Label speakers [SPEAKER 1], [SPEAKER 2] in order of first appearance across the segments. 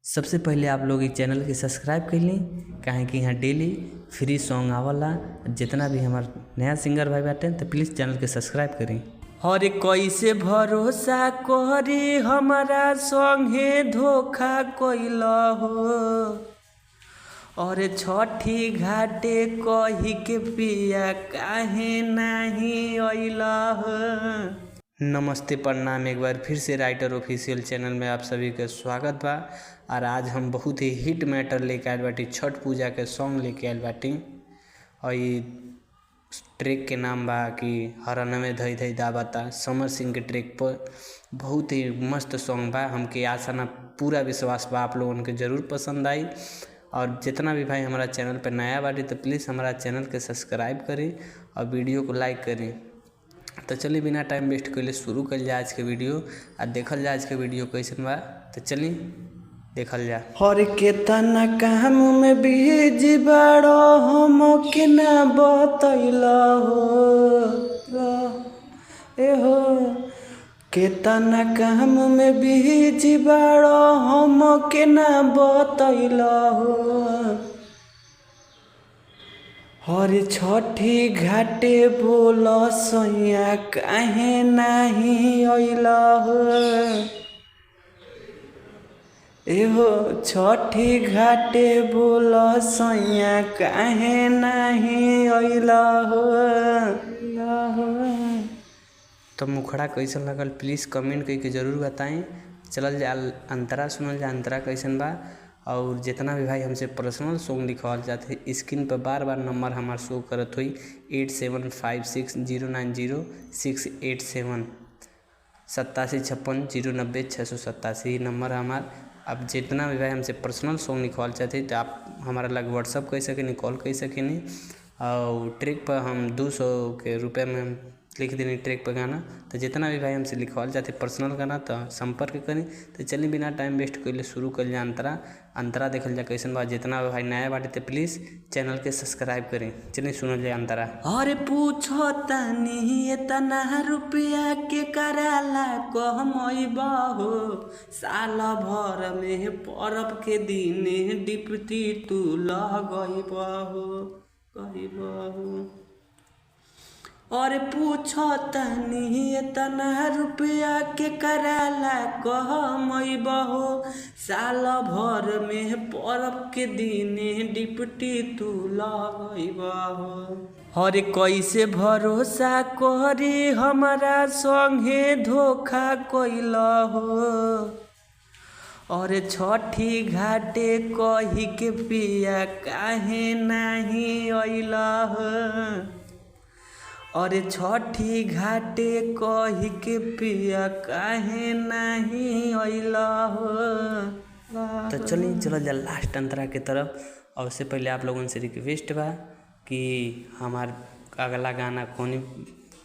[SPEAKER 1] सबसे पहले आप लोग इस चैनल के सब्सक्राइब कर ली, काहे कि यहाँ डेली फ्री सॉन्ग आवला। जितना भी हमार नया सिंगर भाई बाटे तो प्लीज़ चैनल के सब्सक्राइब करी। और कैसे भरोसा करी हमारा संगे धोखा कइला हो, और छठी घाटे कही के पिया काहे नहीं अइला हो। नमस्ते प्रणाम, एक बार फिर से राइटर ऑफिशियल चैनल में आप सभी का स्वागत बा। और आज हम बहुत ही हिट मैटर लेके आयल बाटी, छठ पूजा के सॉन्ग लेके आयल बाटी। और ये ट्रैक के नाम बा कि हरनमे धई धई दाबता, समर सिंह के ट्रैक पर बहुत ही मस्त सॉन्ग बा। हमके आशा ना पूरा विश्वास बा आप लोगों के ज़रूर पसंद आई। और जितना भी भाई हमारा चैनल पर नया बाटी तो प्लीज़ हमारा चैनल के सब्सक्राइब करें और वीडियो को लाइक करें। तो चलिए बिना टाइम वेस्ट कर शुरू कर जाए आज के वीडियो और देखल जाए आज के वीडियो कैसे बा। तो चलिए देखल जा। हर के तना काम में बिजी बाड़ो हम के ना बतैला हो, ए हो के तना काम में बिजी बाड़ो हम के ना बतैला हो। हर छठी घाटे बोल सैया काहे नहीं अइला हो, एहो छठी घाटे बोल सैया काहे नहीं अइला हो। तो मुखड़ा कैसन लगल प्लीज़ कमेंट करके ज़रूर बताएं। चलल जा अंतरा सुनल जा, अंतरा कैसन बा। और जितना भी भाई हमसे पर्सनल सॉन्ग लिखवाल जाते स्क्रीन पर बार बार नंबर हमार शो करत हुई 8756090687 87565090 नंबर हमार। अब जितना भी भाई हमसे पर्सनल सॉन्ग लिखवाल चाहते तो आप हमारा लग व्हाट्सअप कर सकें, कॉल कर सकें। और ट्रैक पर हम 200 के रुपये में हम लिख देनी ट्रैक पर गाना। तो जितना भी भाई हमसे लिखवाल जाते पर्सनल गाना तो संपर्क करें। तो चलिए बिना टाइम वेस्ट कर शुरू कर लिया अंतरा देखल जा कैसन बा। जितना भी भाई नया बाटे तो प्लीज़ चैनल के सब्सक्राइब करें। चलिए सुनल जाए अंतरा। अरे पूछो तनी इतना रुपया के कराला कहमइबा हो, साल भर में परब के दिन डिप्टी तू लगइबा हो। और पूछो तनी इतना रुपया के कराला कहमइबा हो, साल भर में परब के दिन डिप्टी तू लगइबा हो। और कैसे भरोसा करी हमारा संगे धोखा कइला हो, और छठी घाटे कही के पिया काहे नहीं अइला हो, और छठी घाटे कही के पिया काहे नहीं अइला हो। तो चलिए चलो जा लास्ट अंतरा के तरफ। और उससे पहले आप लोगों से रिक्वेस्ट बा कि हमार अगला गाना कौन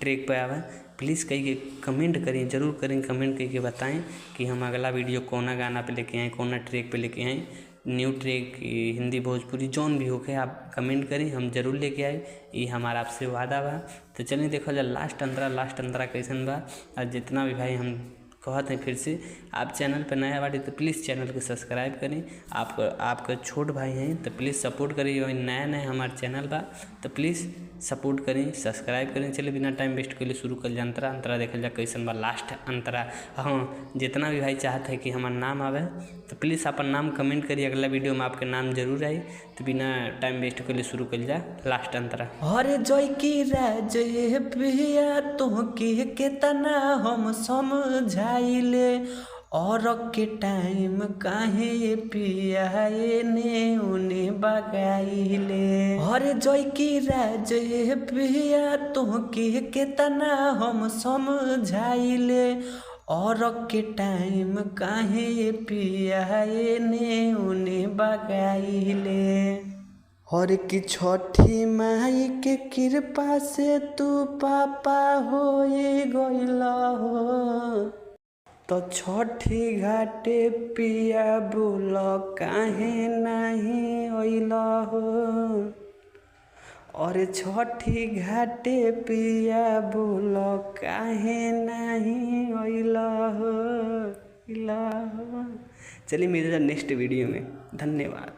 [SPEAKER 1] ट्रैक पे आवे प्लीज़ कही के कमेंट करें, ज़रूर करें। कमेंट करके बताएं कि हम अगला वीडियो कौन गाना पे लेके आएँ, कौन ट्रैक पे लेके आएँ। न्यू ट्रैक हिंदी भोजपुरी जौन भी होके आप कमेंट करें, हम जरूर लेके आए। ये हमारा आपसे वादा बा। तो चलिए देखो जा लास्ट अंतरा कैसन बा। और जितना भी भाई हम कहते हैं फिर से आप चैनल पर नया बाटी तो प्लीज़ चैनल को सब्सक्राइब करें। आपका छोट भाई हैं तो प्लीज़ सपोर्ट करिए। और नया हमारा चैनल बा तो प्लीज़ सपोर्ट करें, सब्सक्राइब करें। चलिए बिना टाइम वेस्ट के लिए शुरू कर जा अंतरा देखल जा कैसन बा लास्ट अंतरा। हाँ जितना भी भाई चाहते हैं कि हमारा नाम आवे तो प्लीज़ अपन नाम कमेंट करिए, अगला वीडियो में आपके नाम जरूर आई। तो बिना टाइम वेस्ट के लिए शुरू कर जा लास्ट अंतरा। अरे जय की राजय पिया तोहके केतना हम समझाइले, और के टाइम काहे पिया एने उने बगाइले। अरे जय की राजय पिया तोहके केतना हम समझाइले, और के टाइम काहे पिया एने उने बगाइले। और की छठी माई के कृपा से तू पापा होए गइला हो, तो छठी घाटे पिया बोल काहे नहीं अइला हो, और छठी घाटे पिया बोल काहे नहीं अइला हो। चलिए मिलते हैं नेक्स्ट वीडियो में। धन्यवाद।